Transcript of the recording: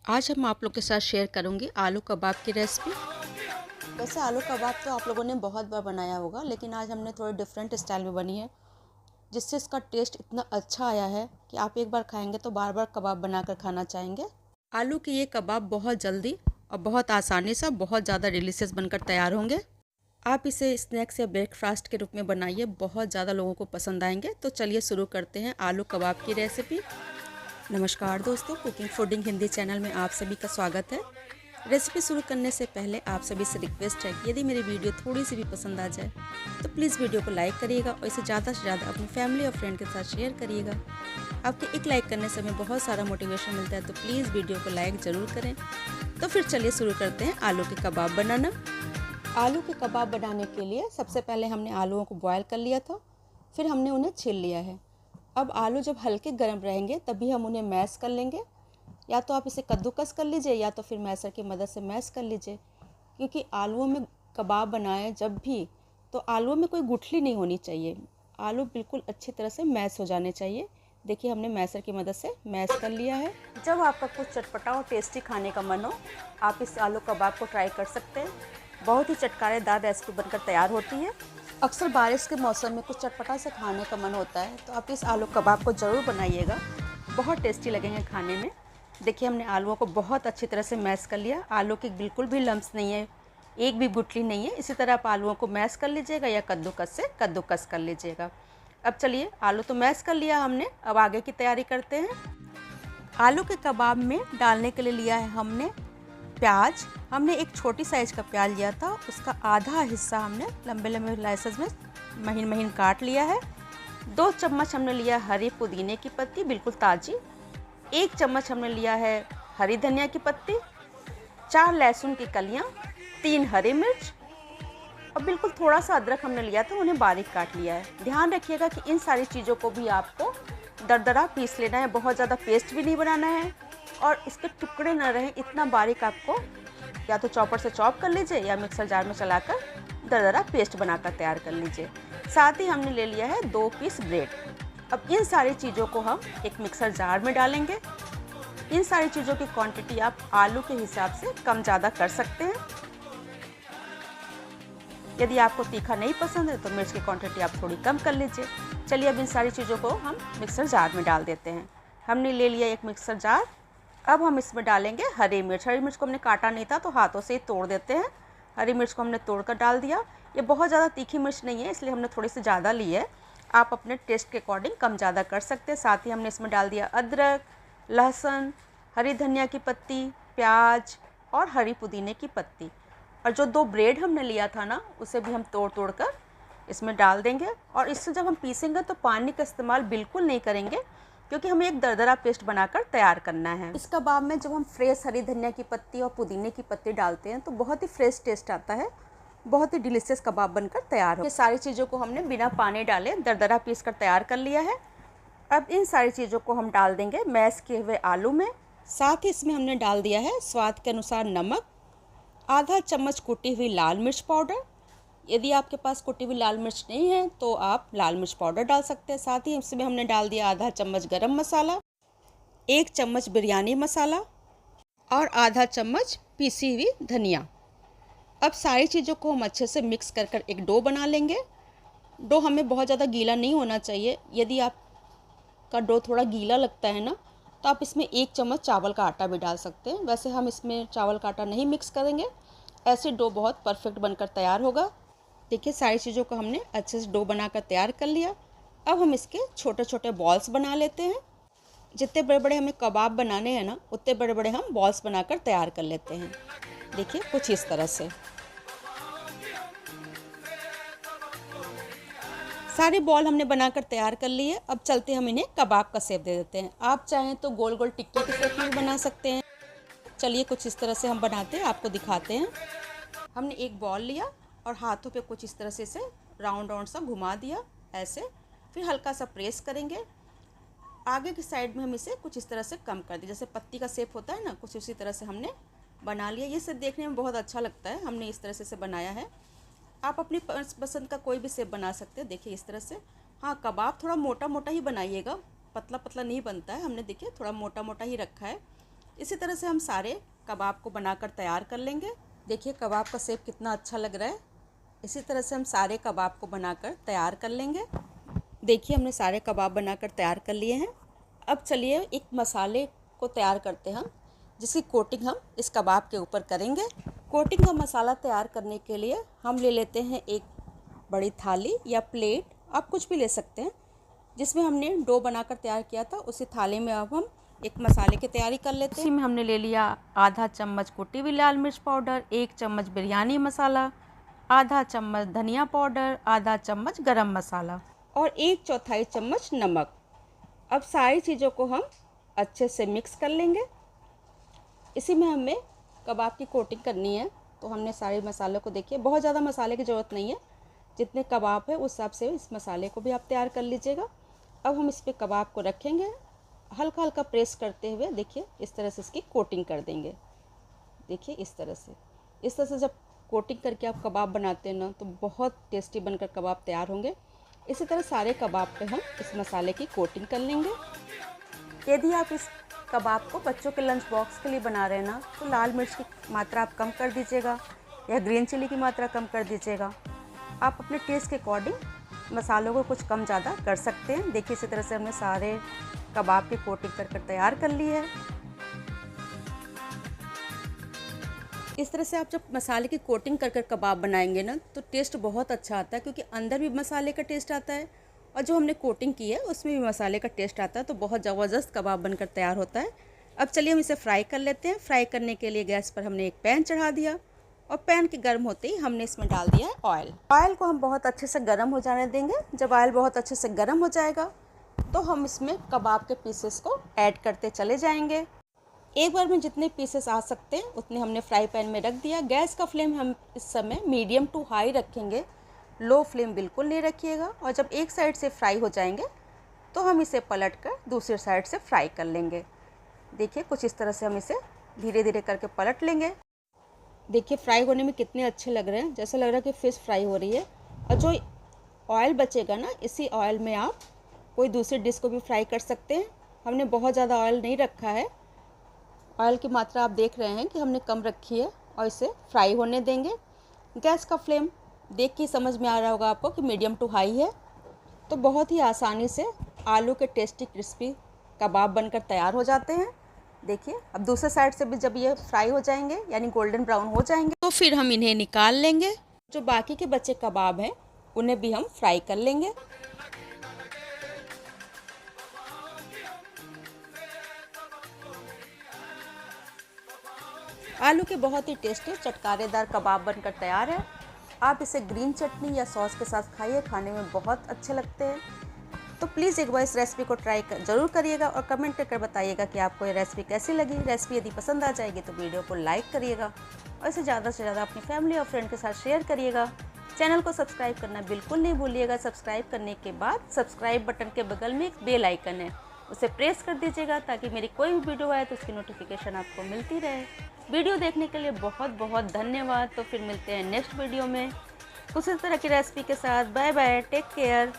आज हम आप लोग के साथ शेयर करूंगी आलू कबाब की रेसिपी। वैसे आलू कबाब तो आप लोगों ने बहुत बार बनाया होगा, लेकिन आज हमने थोड़े डिफरेंट स्टाइल में बनी है, जिससे इसका टेस्ट इतना अच्छा आया है कि आप एक बार खाएंगे तो बार बार कबाब बनाकर खाना चाहेंगे। आलू के ये कबाब बहुत जल्दी और बहुत आसानी से बहुत ज़्यादा डिलीशियस बनकर तैयार होंगे। आप इसे स्नैक्स या ब्रेकफास्ट के रूप में बनाइए, बहुत ज़्यादा लोगों को पसंद आएंगे। तो चलिए शुरू करते हैं आलू कबाब की रेसिपी। नमस्कार दोस्तों, कुकिंग फूडिंग हिंदी चैनल में आप सभी का स्वागत है। रेसिपी शुरू करने से पहले आप सभी से रिक्वेस्ट है कि यदि मेरी वीडियो थोड़ी सी भी पसंद आ जाए तो प्लीज़ वीडियो को लाइक करिएगा और इसे ज़्यादा से ज़्यादा अपनी फैमिली और फ्रेंड के साथ शेयर करिएगा। आपके एक लाइक करने से हमें बहुत सारा मोटिवेशन मिलता है, तो प्लीज़ वीडियो को लाइक ज़रूर करें। तो फिर चलिए शुरू करते हैं आलू के कबाब बनाना। आलू के कबाब बनाने के लिए सबसे पहले हमने आलूओं को बॉयल कर लिया था, फिर हमने उन्हें छील लिया है। अब आलू जब हल्के गर्म रहेंगे तभी हम उन्हें मैश कर लेंगे। या तो आप इसे कद्दूकस कर लीजिए या तो फिर मैशर की मदद से मैश कर लीजिए, क्योंकि आलूओं में कबाब बनाएं जब भी तो आलूओं में कोई गुठली नहीं होनी चाहिए। आलू बिल्कुल अच्छी तरह से मैश हो जाने चाहिए। देखिए, हमने मैशर की मदद से मैश कर लिया है। जब आपका कुछ चटपटा और टेस्टी खाने का मन हो, आप इस आलू कबाब को ट्राई कर सकते हैं। बहुत ही चटकारेदार रेसिपी बनकर तैयार होती है। अक्सर बारिश के मौसम में कुछ चटपटा से खाने का मन होता है, तो आप इस आलू कबाब को ज़रूर बनाइएगा, बहुत टेस्टी लगेंगे खाने में। देखिए, हमने आलूओं को बहुत अच्छी तरह से मैश कर लिया। आलू की बिल्कुल भी लम्स नहीं है, एक भी गुठली नहीं है। इसी तरह आप आलूओं को मैश कर लीजिएगा या कद्दूकस से कद्दूकस कर लीजिएगा। अब चलिए, आलू तो मैश कर लिया हमने, अब आगे की तैयारी करते हैं। आलू के कबाब में डालने के लिए लिया है हमने प्याज। हमने एक छोटी साइज़ का प्याज लिया था, उसका आधा हिस्सा हमने लंबे लंबे स्लाइसेस में महीन महीन काट लिया है। 2 चम्मच हमने लिया हरी पुदीने की पत्ती, बिल्कुल ताज़ी। 1 चम्मच हमने लिया है हरी धनिया की पत्ती, 4 लहसुन की कलियां, 3 हरी मिर्च और बिल्कुल थोड़ा सा अदरक हमने लिया था, उन्हें बारीक काट लिया है। ध्यान रखिएगा कि इन सारी चीज़ों को भी आपको दरदरा पीस लेना है, बहुत ज़्यादा पेस्ट भी नहीं बनाना है और इसके टुकड़े न रहें, इतना बारीक आपको या तो चॉपर से चॉप कर लीजिए या मिक्सर जार में चलाकर दरदरा पेस्ट बनाकर तैयार कर लीजिए। साथ ही हमने ले लिया है 2 पीस ब्रेड। अब इन सारी चीज़ों को हम एक मिक्सर जार में डालेंगे। इन सारी चीज़ों की क्वांटिटी आप आलू के हिसाब से कम ज़्यादा कर सकते हैं। यदि आपको तीखा नहीं पसंद है तो मिर्च की क्वांटिटी आप थोड़ी कम कर लीजिए। चलिए, अब इन सारी चीज़ों को हम मिक्सर जार में डाल देते हैं। हमने ले लिया एक मिक्सर जार। अब हम इसमें डालेंगे हरी मिर्च। हरी मिर्च को हमने काटा नहीं था, तो हाथों से ही तोड़ देते हैं। हरी मिर्च को हमने तोड़कर डाल दिया। ये बहुत ज़्यादा तीखी मिर्च नहीं है, इसलिए हमने थोड़ी सी ज़्यादा ली है। आप अपने टेस्ट के अकॉर्डिंग कम ज़्यादा कर सकते हैं। साथ ही हमने इसमें डाल दिया अदरक, लहसुन, हरी धनिया की पत्ती, प्याज और हरी पुदीने की पत्ती। और जो 2 ब्रेड हमने लिया था ना, उसे भी हम तोड़ तोड़ कर इसमें डाल देंगे। और इससे जब हम पीसेंगे तो पानी का इस्तेमाल बिल्कुल नहीं करेंगे, क्योंकि हमें एक दरदरा पेस्ट बनाकर तैयार करना है। इस कबाब में जब हम फ्रेश हरी धनिया की पत्ती और पुदीने की पत्ती डालते हैं तो बहुत ही फ्रेश टेस्ट आता है, बहुत ही डिलीशियस कबाब बनकर तैयार हो। ये सारी चीज़ों को हमने बिना पानी डाले दरदरा पीस कर तैयार कर लिया है। अब इन सारी चीज़ों को हम डाल देंगे मैश किए हुए आलू में। साथ ही इसमें हमने डाल दिया है स्वाद के अनुसार नमक, आधा चम्मच कुटी हुई लाल मिर्च पाउडर। यदि आपके पास कुटी हुई लाल मिर्च नहीं है तो आप लाल मिर्च पाउडर डाल सकते हैं। साथ ही इसमें हमने डाल दिया आधा चम्मच गरम मसाला, 1 चम्मच बिरयानी मसाला और आधा चम्मच पीसी हुई धनिया। अब सारी चीज़ों को हम अच्छे से मिक्स कर कर एक डो बना लेंगे। डो हमें बहुत ज़्यादा गीला नहीं होना चाहिए। यदि आपका डो थोड़ा गीला लगता है ना, तो आप इसमें 1 चम्मच चावल का आटा भी डाल सकते हैं। वैसे हम इसमें चावल का आटा नहीं मिक्स करेंगे, ऐसे डो बहुत परफेक्ट बनकर तैयार होगा। देखिए, सारी चीज़ों को हमने अच्छे से डो बनाकर तैयार कर लिया। अब हम इसके छोटे छोटे बॉल्स बना लेते हैं। जितने बड़े बड़े हमें कबाब बनाने हैं ना, उतने बड़े बड़े हम बॉल्स बनाकर तैयार कर लेते हैं। देखिए, कुछ इस तरह से सारे बॉल हमने बनाकर तैयार कर लिए। अब चलते हम इन्हें कबाब का शेप दे देते हैं। आप चाहें तो गोल गोल टिक्की के शेप में भी बना सकते हैं। चलिए, कुछ इस तरह से हम बनाते हैं, आपको दिखाते हैं। हमने एक बॉल लिया और हाथों पे कुछ इस तरह से इसे राउंड राउंड सा घुमा दिया, ऐसे। फिर हल्का सा प्रेस करेंगे। आगे की साइड में हम इसे कुछ इस तरह से कम कर दिए, जैसे पत्ती का शेप होता है ना, कुछ उसी तरह से हमने बना लिया। ये सब देखने में बहुत अच्छा लगता है। हमने इस तरह से इसे बनाया है। आप अपनी पसंद का कोई भी शेप बना सकते हैं। देखिए, इस तरह से। हाँ, कबाब थोड़ा मोटा मोटा ही बनाइएगा, पतला पतला नहीं बनता है। हमने देखिए थोड़ा मोटा मोटा ही रखा है। इसी तरह से हम सारे कबाब को बनाकर तैयार कर लेंगे। देखिए कबाब का शेप कितना अच्छा लग रहा है। इसी तरह से हम सारे कबाब को बनाकर तैयार कर लेंगे। देखिए हमने सारे कबाब बनाकर तैयार कर लिए हैं। अब चलिए एक मसाले को तैयार करते हैं हम, जिसकी कोटिंग हम इस कबाब के ऊपर करेंगे। कोटिंग का मसाला तैयार करने के लिए हम ले लेते हैं एक बड़ी थाली या प्लेट, आप कुछ भी ले सकते हैं, जिसमें हमने डो बनाकर तैयार किया था। उसी थाली में अब हम एक मसाले की तैयारी कर लेते हैं। इसी में हमने ले लिया आधा चम्मच कुटी हुई लाल मिर्च पाउडर, 1 चम्मच बिरयानी मसाला, आधा चम्मच धनिया पाउडर, आधा चम्मच गरम मसाला और 1/4 चम्मच नमक। अब सारी चीज़ों को हम अच्छे से मिक्स कर लेंगे। इसी में हमें कबाब की कोटिंग करनी है, तो हमने सारे मसालों को, देखिए बहुत ज़्यादा मसाले की ज़रूरत नहीं है, जितने कबाब है उस हिसाब से इस मसाले को भी आप तैयार कर लीजिएगा। अब हम इस पर कबाब को रखेंगे, हल्का हल्का प्रेस करते हुए देखिए इस तरह से इसकी कोटिंग कर देंगे। देखिए इस तरह से जब कोटिंग करके आप कबाब बनाते हैं ना, तो बहुत टेस्टी बनकर कबाब तैयार होंगे। इसी तरह सारे कबाब पे हम इस मसाले की कोटिंग कर लेंगे। यदि आप इस कबाब को बच्चों के लंच बॉक्स के लिए बना रहे हैं ना, तो लाल मिर्च की मात्रा आप कम कर दीजिएगा या ग्रीन चिली की मात्रा कम कर दीजिएगा। आप अपने टेस्ट के अकॉर्डिंग मसालों को कुछ कम ज़्यादा कर सकते हैं। देखिए इसी तरह से हमने सारे कबाब की कोटिंग कर तैयार कर ली है। इस तरह से आप जब मसाले की कोटिंग कर कबाब बनाएंगे ना, तो टेस्ट बहुत अच्छा आता है, क्योंकि अंदर भी मसाले का टेस्ट आता है और जो हमने कोटिंग की है उसमें भी मसाले का टेस्ट आता है, तो बहुत ज़बरदस्त कबाब बनकर तैयार होता है। अब चलिए हम इसे फ्राई कर लेते हैं। फ्राई करने के लिए गैस पर हमने एक पैन चढ़ा दिया और पैन के गर्म होते ही हमने इसमें डाल दिया है ऑयल। ऑयल को हम बहुत अच्छे से गर्म हो जाने देंगे। जब ऑयल बहुत अच्छे से गर्म हो जाएगा, तो हम इसमें कबाब के पीसेस को ऐड करते चले जाएंगे। एक बार में जितने पीसेस आ सकते हैं उतने हमने फ्राई पैन में रख दिया। गैस का फ्लेम हम इस समय मीडियम टू हाई रखेंगे, लो फ्लेम बिल्कुल नहीं रखिएगा। और जब एक साइड से फ्राई हो जाएंगे, तो हम इसे पलट कर दूसरी साइड से फ्राई कर लेंगे। देखिए कुछ इस तरह से हम इसे धीरे धीरे करके पलट लेंगे। देखिए फ्राई होने में कितने अच्छे लग रहे हैं, जैसा लग रहा है कि फ़िश फ्राई हो रही है। और जो ऑयल बचेगा ना, इसी ऑयल में आप कोई दूसरी डिश को भी फ्राई कर सकते हैं। हमने बहुत ज़्यादा ऑयल नहीं रखा है, ऑयल की मात्रा आप देख रहे हैं कि हमने कम रखी है, और इसे फ्राई होने देंगे। गैस का फ्लेम देख के समझ में आ रहा होगा आपको कि मीडियम टू हाई है। तो बहुत ही आसानी से आलू के टेस्टी क्रिस्पी कबाब बनकर तैयार हो जाते हैं। देखिए अब दूसरे साइड से भी जब ये फ्राई हो जाएंगे, यानी गोल्डन ब्राउन हो जाएंगे, तो फिर हम इन्हें निकाल लेंगे। जो बाकी के बचे कबाब हैं उन्हें भी हम फ्राई कर लेंगे। आलू के बहुत ही टेस्टी चटकारेदार कबाब बनकर तैयार है। आप इसे ग्रीन चटनी या सॉस के साथ खाइए, खाने में बहुत अच्छे लगते हैं। तो प्लीज़ एक बार इस रेसिपी को ट्राई ज़रूर करिएगा और कमेंट करके बताइएगा कि आपको ये रेसिपी कैसी लगी। रेसिपी यदि पसंद आ जाएगी तो वीडियो को लाइक करिएगा और इसे ज़्यादा से ज़्यादा अपनी फैमिली और फ्रेंड के साथ शेयर करिएगा। चैनल को सब्सक्राइब करना बिल्कुल नहीं भूलिएगा। सब्सक्राइब करने के बाद सब्सक्राइब बटन के बगल में एक बेल आइकन है, उसे प्रेस कर दीजिएगा ताकि मेरी कोई भी वीडियो आए तो उसकी नोटिफिकेशन आपको मिलती रहे। वीडियो देखने के लिए बहुत बहुत धन्यवाद। तो फिर मिलते हैं नेक्स्ट वीडियो में कुछ इस तरह की रेसिपी के साथ। Bye bye, take care.